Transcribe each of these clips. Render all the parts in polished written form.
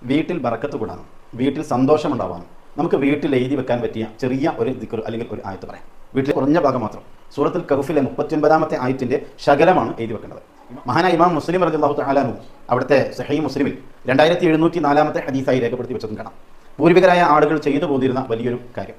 വീട്ടിൽ ബറക്കത്ത് കൂടാനും വീട്ടിൽ സന്തോഷമുണ്ടാവാനും നമുക്ക് വീട്ടിൽ എഴുതി വെക്കാൻ പറ്റിയ ചെറിയ ഒരു ദിക്ർ അല്ലെങ്കിൽ ഒരു ആയത്ത് പറയാം. വീട്ടിൽ കുറഞ്ഞ ഭാഗം മാത്രം. സൂറത്തുൽ കഹ്ഫിലെ 39-ാമത്തെ ആയത്തിന്റെ ശകലമാണ് എഴുതി വെക്കേണ്ടത്. മഹാനായ ഇമാം മുസ്ലിം റളിയല്ലാഹു തആല അൻഹു അവിടുത്തെ സഹീഹ് മുസ്ലിമിൽ 2704-ാമത്തെ ഹദീസായി രേഖപ്പെടുത്തി വെച്ചതും കാണാം. പൂർവികരായ ആളുകൾ ചെയ്തു പോന്നിരുന്ന വലിയൊരു കാര്യം.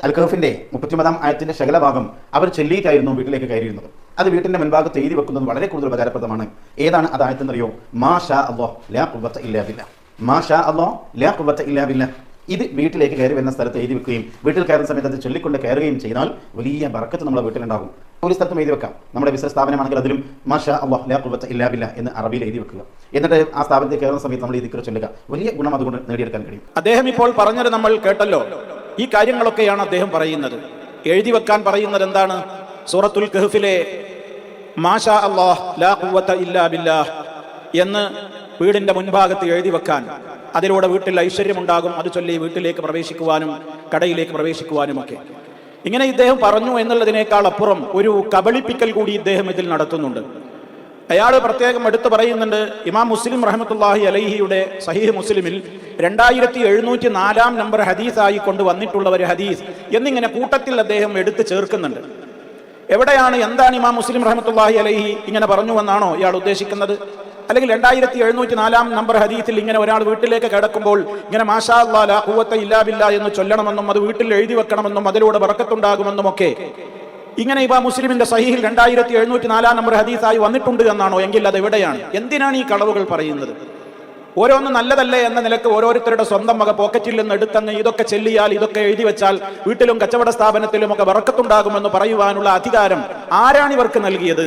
അൽ കഹ്ഫിന്റെ 39-ാം ആയത്തിന്റെ ശകല ഭാഗം അവർ ചൊല്ലിയിട്ടായിരുന്നു വീട്ടിലേക്ക് കയറിയിരുന്നത്. അത് വീട്ടിന്റെ മുൻഭാഗത്ത് എഴുതി വെക്കുന്നത് വളരെ കൂടുതൽ ഉപകാരപ്രദമാണ്. ഏതാണ് അത് ആയത്തെന്നറിയോ? മാ ഷാ അല്ലാഹ് ലാ ഖുവത ഇല്ലാ ബില്ലാഹ്. മാ ഷാ അല്ലാഹ് ലാ ഖുവത ഇല്ലാ ബില്ലാഹ്. ഇത് വീട്ടിലേക്ക് കയറി വരുന്ന സ്ഥലത്ത് എഴുതി വെക്കുകയും വീട്ടിൽ കയറുന്ന സമയത്ത് അത് ചൊല്ലിക്കൊണ്ട് കയറുകയും ചെയ്താൽ വലിയ ബറക്കത്ത് നമ്മുടെ വീട്ടിലുണ്ടാകും. ഒരു സ്ഥലത്തും എഴുതി വെക്കാം. നമ്മുടെ ബിസിനസ് സ്ഥാപനമാണെങ്കിൽ അതിലും മാ ഷാ അല്ലാഹ് ലാ ഖുവത ഇല്ലാ ബില്ലാഹ് എന്ന് അറബിയിൽ എഴുതി വെക്കുക. എന്നിട്ട് ആ സ്ഥാപനത്തിൽ കയറുന്ന സമയത്ത് നമ്മൾ ഈ ദിക്ർ ചൊല്ലുക. വലിയ ഗുണം അതുകൊണ്ട് നേടിയെടുക്കാൻ കഴിയും. അദ്ദേഹം ഇപ്പോൾ പറഞ്ഞത് നമ്മൾ കേട്ടല്ലോ. ഈ കാര്യങ്ങളൊക്കെയാണ് അദ്ദേഹം പറയുന്നത്. എഴുതി വെക്കാൻ പറയുന്നത് എന്താണ്? സൂറത്തുൽ കഹ്ഫിലെ മാ ഷാ അല്ലാഹ് ലാ ഖുവത ഇല്ലാ ബില്ലാഹ് എന്ന് വീടിന്റെ മുൻഭാഗത്ത് എഴുതി വെക്കാൻ. അതിലൂടെ വീട്ടിൽ ഐശ്വര്യമുണ്ടാകും. അത് ചൊല്ലി വീട്ടിലേക്ക് പ്രവേശിക്കുവാനും കടയിലേക്ക് പ്രവേശിക്കുവാനും ഒക്കെ. ഇങ്ങനെ ഇദ്ദേഹം പറഞ്ഞു എന്നുള്ളതിനേക്കാൾ അപ്പുറം ഒരു കബളിപ്പിക്കൽ കൂടി ഇദ്ദേഹം ഇതിൽ നടത്തുന്നുണ്ട്. അയാൾ പ്രത്യേകം എടുത്തു പറയുന്നുണ്ട്. ഇമാം മുസ്ലിം റഹ്മത്തുള്ളാഹി അലൈഹിയുടെ സഹീഹ് മുസ്ലിമിൽ 2704-ാം നമ്പർ ഹദീസായി കൊണ്ട് വന്നിട്ടുള്ള ഒരു ഹദീസ് എന്നിങ്ങനെ കൂട്ടത്തിൽ അദ്ദേഹം എടുത്ത് ചേർക്കുന്നുണ്ട്. എവിടെയാണ്, എന്താണ് ഇമാം മുസ്ലിം റഹ്മത്തുള്ളാഹി അലൈഹി ഇങ്ങനെ പറഞ്ഞുവെന്നാണോ ഇയാൾ ഉദ്ദേശിക്കുന്നത്? അല്ലെങ്കിൽ 2704-ാം നമ്പർ ഹദീസിൽ ഇങ്ങനെ ഒരാൾ വീട്ടിലേക്ക് കിടക്കുമ്പോൾ ഇങ്ങനെ മാഷാ അല്ലാഹ് ലാ ഖുവത ഇല്ലാ ബില്ലാഹ് എന്ന് ചൊല്ലണമെന്നും അത് വീട്ടിൽ എഴുതി വെക്കണമെന്നും അതിലൂടെ ബറക്കത്തുണ്ടാകുമെന്നും ഒക്കെ ഇങ്ങനെ ഇമാം മുസ്ലിമിന്റെ സഹീഹിൽ 2704-ാം നമ്പർ ഹദീസായി വന്നിട്ടുണ്ട് എന്നാണോ? എങ്കിൽ അത് എവിടെയാണ്? എന്തിനാണ് ഈ കളവുകൾ പറയുന്നത്? ഓരോന്നും നല്ലതല്ലേ എന്ന നിലക്ക് ഓരോരുത്തരുടെ സ്വന്തം വക പോക്കറ്റിൽ നിന്ന് എടുത്തങ്ങ് ഇതൊക്കെ ചെല്ലിയാൽ, ഇതൊക്കെ എഴുതി വെച്ചാൽ വീട്ടിലും കച്ചവട സ്ഥാപനത്തിലും ഒക്കെ ബറക്കത്തുണ്ടാകുമെന്ന് പറയുവാനുള്ള അധികാരം ആരാണിവർക്ക് നൽകിയത്?